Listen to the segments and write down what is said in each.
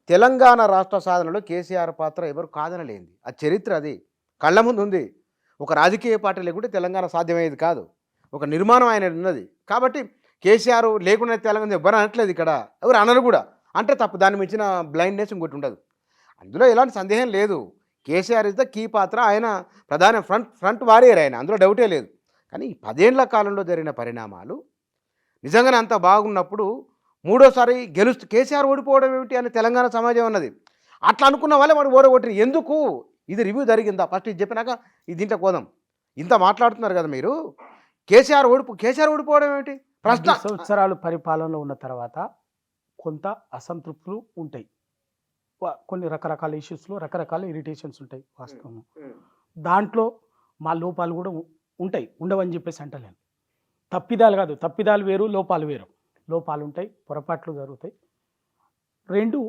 తెలంగాణ రాష్ట్ర సాధనలో కేసీఆర్ పాత్ర ఎవరు కాదనలేంది. ఆ చరిత్ర అది. కళ్ళ ముందు ఉంది. ఒక రాజకీయ పార్టీ లేకుంటే తెలంగాణ సాధ్యమయ్యేది కాదు. ఒక నిర్మాణం ఆయన ఉన్నది. కాబట్టి కేసీఆర్ లేకుండా తెలంగాణ ఎవ్వరు అనట్లేదు ఇక్కడ. ఎవరు అనరు కూడా. అంటే తప్పు. దాన్ని మించిన బ్లైండ్‌నెస్ ఇంకోటి ఉండదు. అందులో ఎలాంటి సందేహం లేదు. కేసీఆర్ ఇస్ ద కీ పాత్ర. ఆయన ప్రధాన ఫ్రంట్ వారియర్ ఆయన. అందులో డౌటే లేదు. కానీ ఈ 10 ఏళ్ల కాలంలో జరిగిన పరిణామాలు నిజంగానే అంత బాగున్నప్పుడు మూడోసారి కేసీఆర్ ఓడిపోవడం ఏమిటి అని తెలంగాణ సమాజం అన్నది. అట్లా అనుకున్న వాళ్ళే వాడు ఓడగొట్టిన ఎందుకు? ఇది రివ్యూ జరిగిందా? ఫస్ట్ ఇది చెప్పినాక దీంట్లో కోదాం. ఇంత మాట్లాడుతున్నారు కదా మీరు. కేసీఆర్ ఓడిపోవడం ఏమిటి? ప్రశ్న. సంవత్సరాలు పరిపాలనలో ఉన్న తర్వాత కొంత అసంతృప్తులు ఉంటాయి. కొన్ని రకరకాల ఇష్యూస్లో రకరకాల ఇరిటేషన్స్ ఉంటాయి. వాస్తవం. దాంట్లో మా లోపాలు కూడా ఉంటాయి. ఉండవని చెప్పేసి అంటలేను. తప్పిదాలు కాదు, తప్పిదాలు వేరు, లోపాలు వేరు. లోపాలు ఉంటాయి, పొరపాట్లు జరుగుతాయి. 2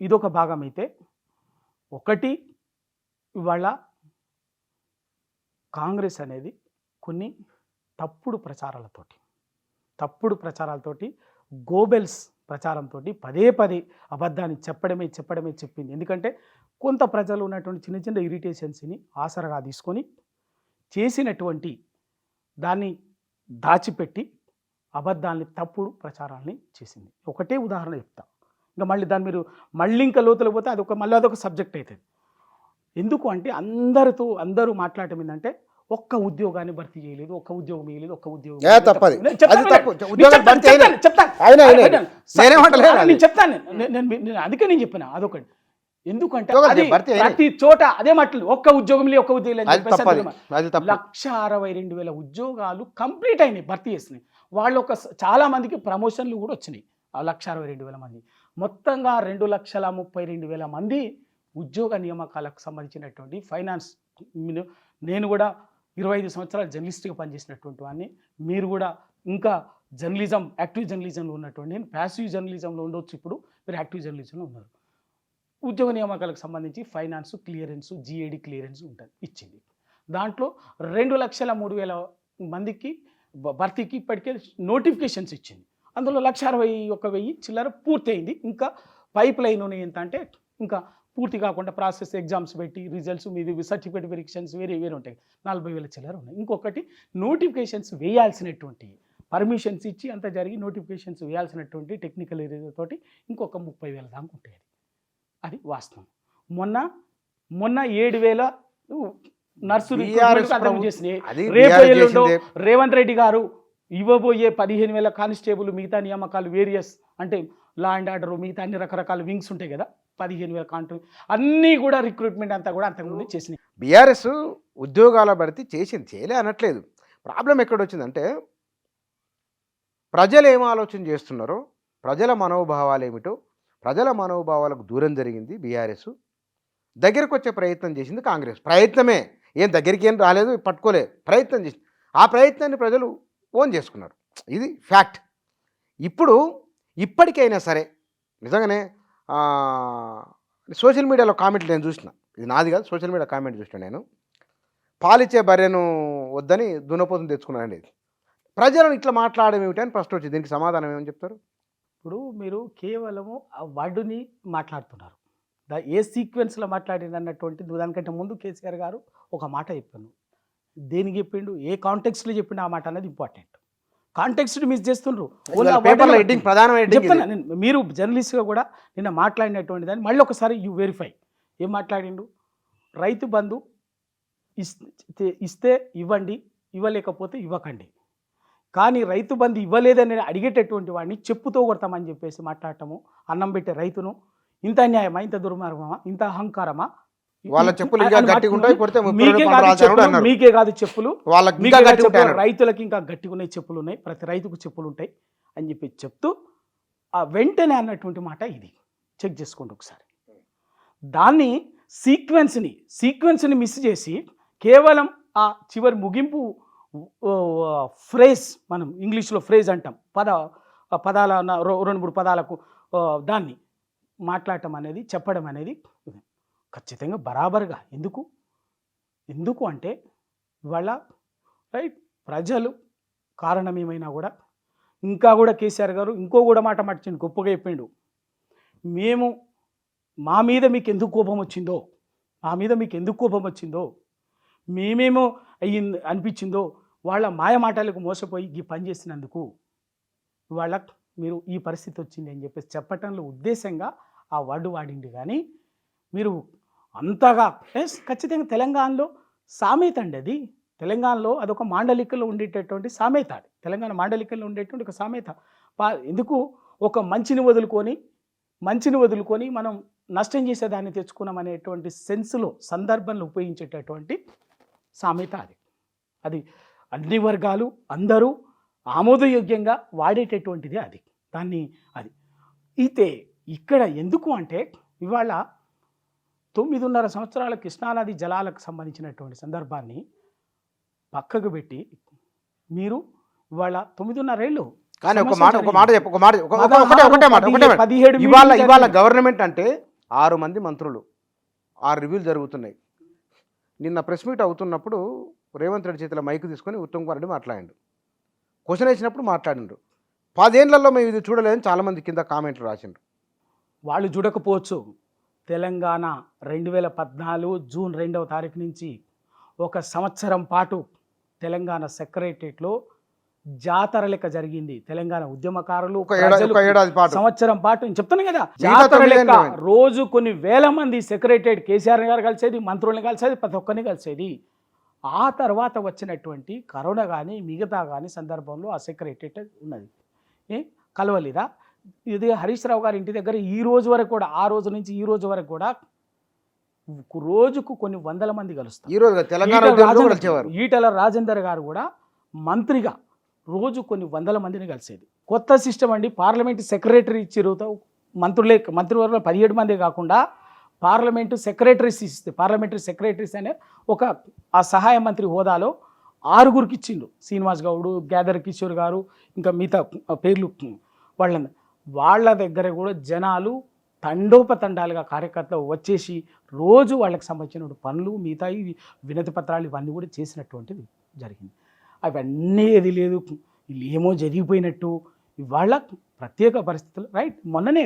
ఇదొక భాగం అయితే, 1 ఇవాళ కాంగ్రెస్ అనేది కొన్ని తప్పుడు ప్రచారాలతోటి గోబెల్స్ ప్రచారంతో పదే అబద్ధాన్ని చెప్పడమే చెప్పింది. ఎందుకంటే కొంత ప్రజలు ఉన్నటువంటి చిన్న చిన్న ఇరిటేషన్స్ని ఆసరగా తీసుకొని చేసినటువంటి దాన్ని దాచిపెట్టి అబద్ధాన్ని తప్పుడు ప్రచారాన్ని చేసింది. ఒకటే ఉదాహరణ చెప్తా. ఇంకా మళ్ళీ దాన్ని మీరు ఇంకా లోతులు పోతే అదొక సబ్జెక్ట్ అవుతుంది. ఎందుకు అంటే అందరూ మాట్లాడటం ఏంటంటే ఒక్క ఉద్యోగాన్ని భర్తీ చేయలేదు, ఒక్క ఉద్యోగం వేయలేదు, ఒక్క ఉద్యోగం చెప్తాను. అందుకే నేను చెప్పిన అదొకటి. ఎందుకంటే ప్రతి చోట అదే మాటలు, ఒక్క ఉద్యోగం లేదు, ఒక్క ఉద్యోగం 1,62,000 ఉద్యోగాలు కంప్లీట్ అయినాయి, భర్తీ చేసినాయి. వాళ్ళు చాలా మందికి ప్రమోషన్లు కూడా వచ్చినాయి. 1,62,000 మంది మొత్తంగా 2,32,000 మంది ఉద్యోగ నియామకాలకు సంబంధించినటువంటి ఫైనాన్స్. నేను కూడా 25 సంవత్సరాలు జర్నలిస్ట్గా పనిచేసినటువంటి వాడిని. మీరు కూడా ఇంకా యాక్టివ్ జర్నలిజంలో ఉన్నటువంటి, నేను ప్యాసివ్ జర్నలిజంలో ఉండొచ్చు, ఇప్పుడు మీరు యాక్టివ్ జర్నలిజంలో ఉన్నారు. ఉద్యోగ నియామకాలకు సంబంధించి ఫైనాన్స్ క్లియరెన్స్, GAD క్లియరెన్స్ ఉంటుంది, ఇచ్చింది. దాంట్లో 2,03,000 మందికి భర్తీకి ఇప్పటికే నోటిఫికేషన్స్ ఇచ్చింది. అందులో 1,61,000 చిల్లర పూర్తి అయింది. ఇంకా పైప్ లైన్ ఉన్నాయి. ఎంత అంటే ఇంకా పూర్తి కాకుండా ప్రాసెస్, ఎగ్జామ్స్ పెట్టి రిజల్ట్స్ మీది సర్టిఫికేట్ వెరిఫికేషన్స్ వేరే ఉంటాయి. 40,000 చిల్లర ఉన్నాయి. ఇంకొకటి నోటిఫికేషన్స్ వేయాల్సినటువంటి, పర్మిషన్స్ ఇచ్చి అంతా జరిగి నోటిఫికేషన్స్ వేయాల్సినటువంటి టెక్నికల్ ఏరియా తోటి ఇంకొక 30,000 దాకా ఉంటాయి. అది వాస్తవం. మొన్న 7,000 నర్సులు చేసినాయి. రేపు రేవంత్ రెడ్డి గారు ఇవ్వబోయే 15,000 కానిస్టేబుల్, మిగతా నియామకాలు వేరియస్ అంటే లా అండ్ ఆర్డర్, మిగతా అన్ని రకరకాల వింగ్స్ ఉంటాయి కదా, 15,000 అన్నీ కూడా రిక్రూట్మెంట్ అంతా కూడా అంతకుముందు చేసినాయి. బీఆర్ఎస్ ఉద్యోగాల భర్తీ చేయలే అనట్లేదు. ప్రాబ్లం ఎక్కడొచ్చిందంటే ప్రజలు ఏం ఆలోచన చేస్తున్నారో, ప్రజల మనోభావాలు ఏమిటో, ప్రజల మనోభావాలకు దూరం జరిగింది బీఆర్ఎస్. దగ్గరకు వచ్చే ప్రయత్నం చేసింది కాంగ్రెస్. ప్రయత్నమే, ఏం దగ్గరికి ఏం రాలేదు, పట్టుకోలే, ప్రయత్నం చేసింది. ఆ ప్రయత్నాన్ని ప్రజలు ఓన్ చేసుకున్నారు. ఇది ఫ్యాక్ట్. ఇప్పటికైనా సరే నిజంగానే సోషల్ మీడియాలో కామెంట్లు నేను చూసిన, ఇది నాది కాదు, సోషల్ మీడియా కామెంట్ చూసిన నేను. పాలిచ్చే బర్రెను వద్దని దున్నపోతుని తెచ్చుకున్నానండి. ప్రజలను ఇట్లా మాట్లాడడం ఏమిటి అని ప్రశ్న వచ్చింది. దీనికి సమాధానం ఏమని చెప్తారు? ఇప్పుడు మీరు కేవలము ఆ వర్డుని మాట్లాడుతున్నారు. ఏ సీక్వెన్స్లో మాట్లాడింది అన్నటువంటి దానికంటే ముందు కేసీఆర్ గారు ఒక మాట చెప్పాను. దేనికి చెప్పిండు, ఏ కాంటెక్స్ట్లో చెప్పిండు ఆ మాట అనేది ఇంపార్టెంట్. కాంటెక్స్ట్ మిస్ చేస్తుండ్రు. చెప్తున్నా నేను, మీరు జర్నలిస్ట్గా కూడా నిన్న మాట్లాడినటువంటి దాన్ని మళ్ళీ ఒకసారి యూ వెరిఫై. ఏం మాట్లాడిండు? రైతు బంధు ఇస్తే ఇవ్వండి, ఇవ్వలేకపోతే ఇవ్వకండి. కానీ రైతు బంధు ఇవ్వలేదని అడిగేటటువంటి వాడిని చెప్పుతో కొడతామని చెప్పేసి మాట్లాడటము, అన్నం పెట్టే రైతును, ఇంత అన్యాయమా, ఇంత దుర్మార్గమా, ఇంత అహంకారమా? మీకే కాదు చెప్పులు, రైతులకి ఇంకా గట్టిగా ఉన్నాయి చెప్పులు ఉన్నాయి, ప్రతి రైతుకు చెప్పులు ఉంటాయి అని చెప్పి చెప్తూ ఆ వెంటనే అన్నటువంటి మాట ఇది. చెక్ చేసుకోండి ఒకసారి. దాన్ని సీక్వెన్స్ని మిస్ చేసి కేవలం ఆ చివరి ముగింపు ఫ్రేజ్, మనం ఇంగ్లీష్లో ఫ్రేజ్ అంటాం, పదాల 2-3 పదాలకు దాన్ని మాట్లాడటం అనేది, చెప్పడం అనేది ఖచ్చితంగా బరాబర్గా. ఎందుకు అంటే ఇవాళ రైట్ ప్రజలు కారణం ఏమైనా కూడా, ఇంకా కూడా కేసీఆర్ గారు ఇంకో కూడా మాట మర్చిండు, గొప్పగా చెప్పిండు. మేము మా మీద మీకు ఎందుకు కోపం వచ్చిందో, మా మీద మీకు ఎందుకు కోపం వచ్చిందో, మేమేమో అనిపించిందో, వాళ్ళ మాయ మాటలకు మోసపోయి ఈ పని చేసినందుకు వాళ్ళ మీరు ఈ పరిస్థితి వచ్చింది అని చెప్పేసి చెప్పటంలో ఉద్దేశంగా ఆ వర్డ్ వాడింది. కానీ మీరు అంతగా ఖచ్చితంగా తెలంగాణలో సామెత అండి అది. తెలంగాణలో అదొక మాండలికలో ఉండేటటువంటి సామెత. అది తెలంగాణ మాండలికల్లో ఉండేటువంటి ఒక సామెత. ఎందుకు ఒక మంచిని వదులుకొని మనం నష్టం చేసేదాన్ని తెచ్చుకున్నాం అనేటువంటి సెన్స్లో సందర్భంలో ఉపయోగించేటటువంటి సామెత అది. అది అన్ని వర్గాలు అందరూ ఆమోదయోగ్యంగా వాడేటటువంటిది అది. అది అయితే ఇక్కడ ఎందుకు అంటే ఇవాళ 9.5 సంవత్సరాల కృష్ణానది జలాలకు సంబంధించినటువంటి సందర్భాన్ని పక్కకు పెట్టి మీరు ఇవాళ 9.5 ఏళ్ళు కానీ ఇవాళ గవర్నమెంట్ అంటే 6 మంది మంత్రులు, 6 రివ్యూలు జరుగుతున్నాయి. నిన్న ప్రెస్ మీట్ అవుతున్నప్పుడు రేవంత్ రెడ్డి చేతిలో మైక్ తీసుకొని ఉత్తమ్ కుమార్ రెడ్డి మాట్లాడిండు. క్వశ్చన్ వేసినప్పుడు మాట్లాడిండ్రు. 10 ఏళ్లలో మేము ఇది చూడలేదని చాలామంది కింద కామెంట్లు రాసిండ్రు. వాళ్ళు చూడకపోవచ్చు. తెలంగాణ 2014 జూన్ 2వ తారీఖు నుంచి 1 సంవత్సరం పాటు తెలంగాణ సెక్రటరియట్లో జాతర లెక్క జరిగింది. తెలంగాణ ఉద్యమకారులు సంవత్సరం పాటు నేను చెప్తాను కదా, జాతర లెక్క రోజు కొన్ని వేల మంది సెక్రటరియట్ కేసీఆర్ గారు కలిసేది, మంత్రుల్ని కలిసేది, ప్రతి ఒక్కరిని కలిసేది. ఆ తర్వాత వచ్చినటువంటి కరోనా కానీ మిగతా కానీ సందర్భంలో ఆ సెక్రటరియట్ ఉన్నది. కలవలేదా? ఇది హరీష్ రావు గారి ఇంటి దగ్గర ఈ రోజు వరకు కూడా, ఆ రోజు నుంచి ఈ రోజు వరకు కూడా రోజుకు కొన్ని వందల మంది కలుస్తారు. ఈటల రాజేందర్ గారు కూడా మంత్రిగా రోజు కొన్ని వందల మందిని కలిసేది. కొత్త సిస్టమ్ అండి. పార్లమెంటు సెక్రటరీ ఇచ్చిరుతో మంత్రివర్గంలో 17 మంది కాకుండా పార్లమెంటు సెక్రటరీస్ ఇస్తే, పార్లమెంటరీ సెక్రటరీస్ అనే ఒక ఆ సహాయ మంత్రి హోదాలో 6గురికి ఇచ్చిండు. శ్రీనివాస్ గౌడ్, గ్యాదర్ కిషోర్ గారు, ఇంకా మిగతా పేర్లు వాళ్ళ దగ్గర కూడా జనాలు తండోపతండాలుగా కార్యకర్తలు వచ్చేసి రోజు వాళ్ళకి సంబంధించిన పనులు, మిగతా వినతి పత్రాలు ఇవన్నీ కూడా చేసినటువంటిది జరిగింది. అవన్నీ ఏది లేదు, వీళ్ళు ఏమో జరిగిపోయినట్టు ఇవాళ ప్రత్యేక పరిస్థితులు. రైట్, మొన్ననే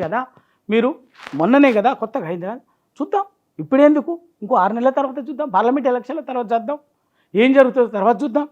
కదా కొత్తగా అయింది కదా, చూద్దాం. ఇప్పుడెందుకు, ఇంకో 6 నెలల తర్వాత చూద్దాం. పార్లమెంట్ ఎలక్షన్ల తర్వాత చూద్దాం, ఏం జరుగుతుందో తర్వాత చూద్దాం.